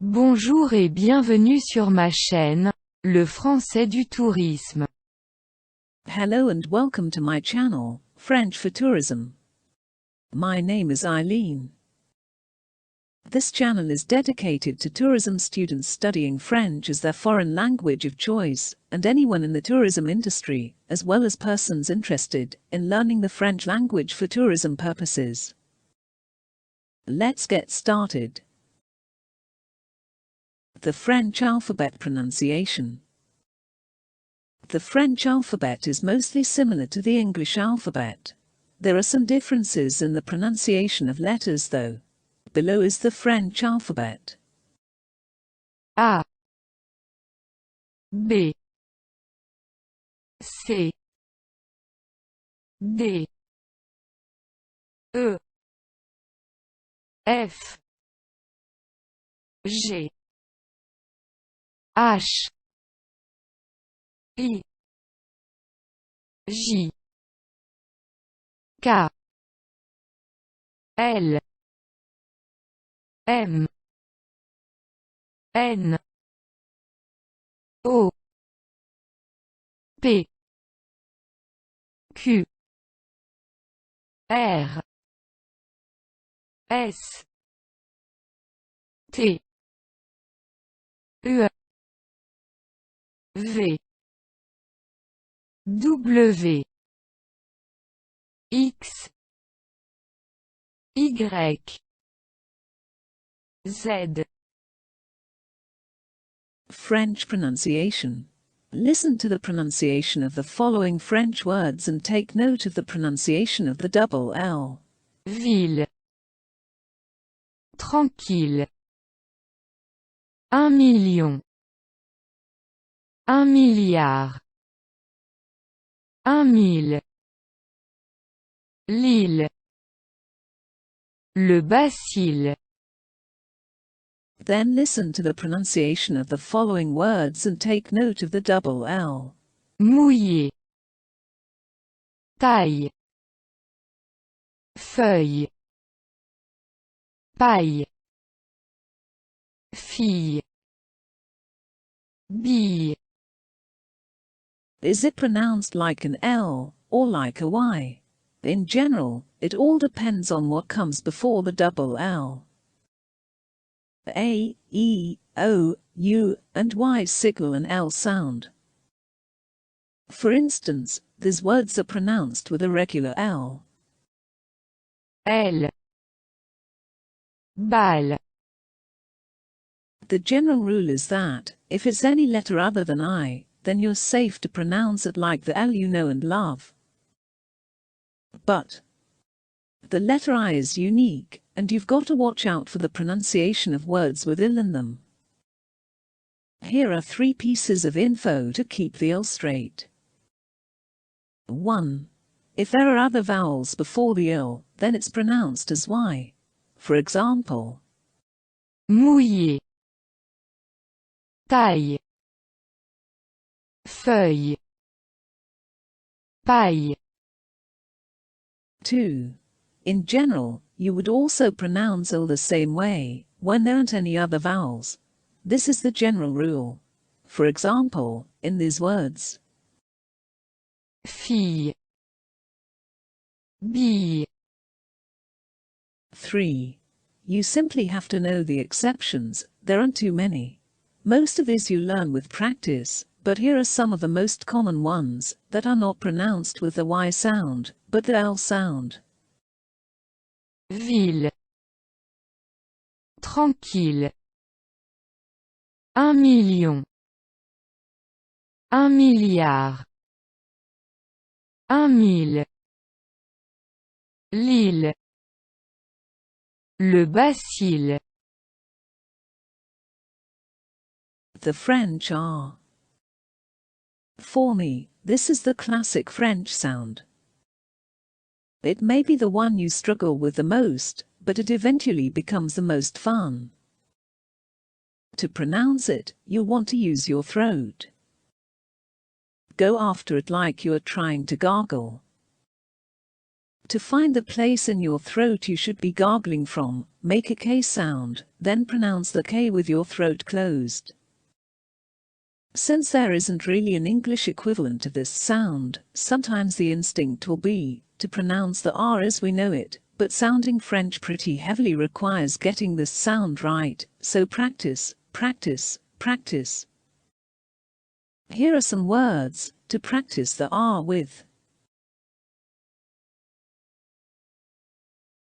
Bonjour et bienvenue sur ma chaîne, le français du tourisme. Hello and welcome to my channel, French for Tourism. My name is Eileen. This channel is dedicated to tourism students studying French as their foreign language of choice, and anyone in the tourism industry, as well as persons interested in learning the French language for tourism purposes. Let's get started. The French alphabet pronunciation. The French alphabet is mostly similar to the English alphabet. There are some differences in the pronunciation of letters though. Below is the French alphabet. A, B, C, D, E, F, G, H, I, J, K, L, M, N, O, P, Q, R, S, T, U, V, W, X, Y, Z. French pronunciation. Listen to the pronunciation of the following French words and take note of the pronunciation of the double L. Ville. Tranquille. 1 million. 1 milliard. 1000. Lille. Le bacille. Then listen to the pronunciation of the following words and take note of the double L. Mouillé. Taille. Feuille. Paille. Fille. Bille. Is it pronounced like an L or like a Y? In general, it all depends on what comes before the double L. A, E, O, U, and Y signal an L sound. For instance, these words are pronounced with a regular L. L. Balle. The general rule is that, if it's any letter other than I, then you're safe to pronounce it like the L you know and love. But the letter I is unique, and you've got to watch out for the pronunciation of words with ill in them. Here are 3 pieces of info to keep the L straight. 1. If there are other vowels before the L, then it's pronounced as Y. For example, Mouillé. Taille. Feuille. Paille. 2. In general, you would also pronounce L the same way, when there aren't any other vowels. This is the general rule. For example, in these words. Fille. Bille. 3. You simply have to know the exceptions, there aren't too many. Most of this you learn with practice, but here are some of the most common ones that are not pronounced with the Y sound, but the L sound. Ville. Tranquille. 1 million. 1 milliard. 1000. Lille. Le bacille. The French are. For me, this is the classic French sound. It may be the one you struggle with the most, but it eventually becomes the most fun. To pronounce it, you'll want to use your throat. Go after it like you are trying to gargle. To find the place in your throat you should be gargling from, make a K sound, then pronounce the K with your throat closed. Since there isn't really an English equivalent to this sound, sometimes the instinct will be to pronounce the R as we know it, but sounding French pretty heavily requires getting this sound right, so practice, practice, practice. Here are some words to practice the R with.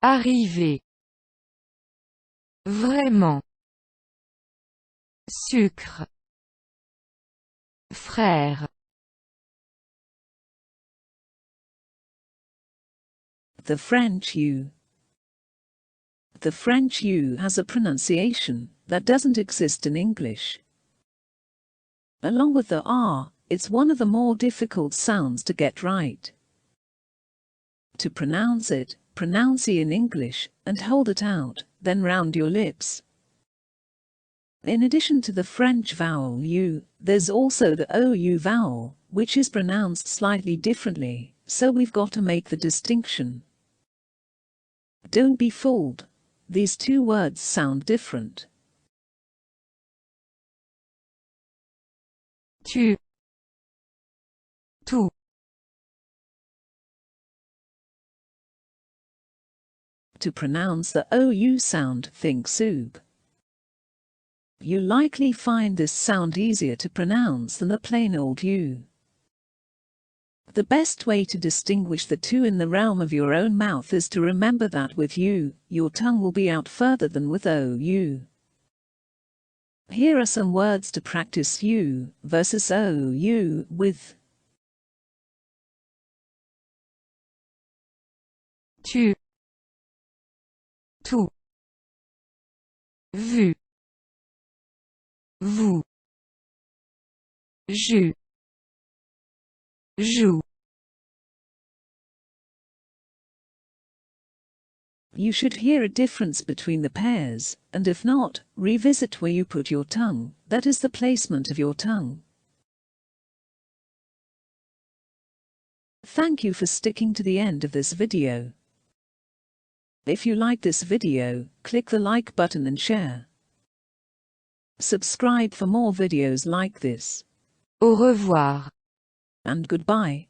Arriver. Vraiment. Sucre. Frère. The French U. The French U has a pronunciation that doesn't exist in English. Along with the R, it's one of the more difficult sounds to get right. To pronounce it, pronounce E in English and hold it out, then round your lips. In addition to the French vowel U, there's also the OU vowel, which is pronounced slightly differently, so we've got to make the distinction. Don't be fooled. These two words sound different. Tu. Tout. To pronounce the OU sound, think soup. You likely find this sound easier to pronounce than the plain old U. The best way to distinguish the two in the realm of your own mouth is to remember that with U, your tongue will be out further than with OU. Here are some words to practice U versus OU with. Tu. Tout. Vu. Vous. Jus. Joue. You should hear a difference between the pairs, and if not, revisit where you put your tongue, that is the placement of your tongue. Thank you for sticking to the end of this video. If you like this video, click the like button and share. Subscribe for more videos like this. Au revoir. And goodbye.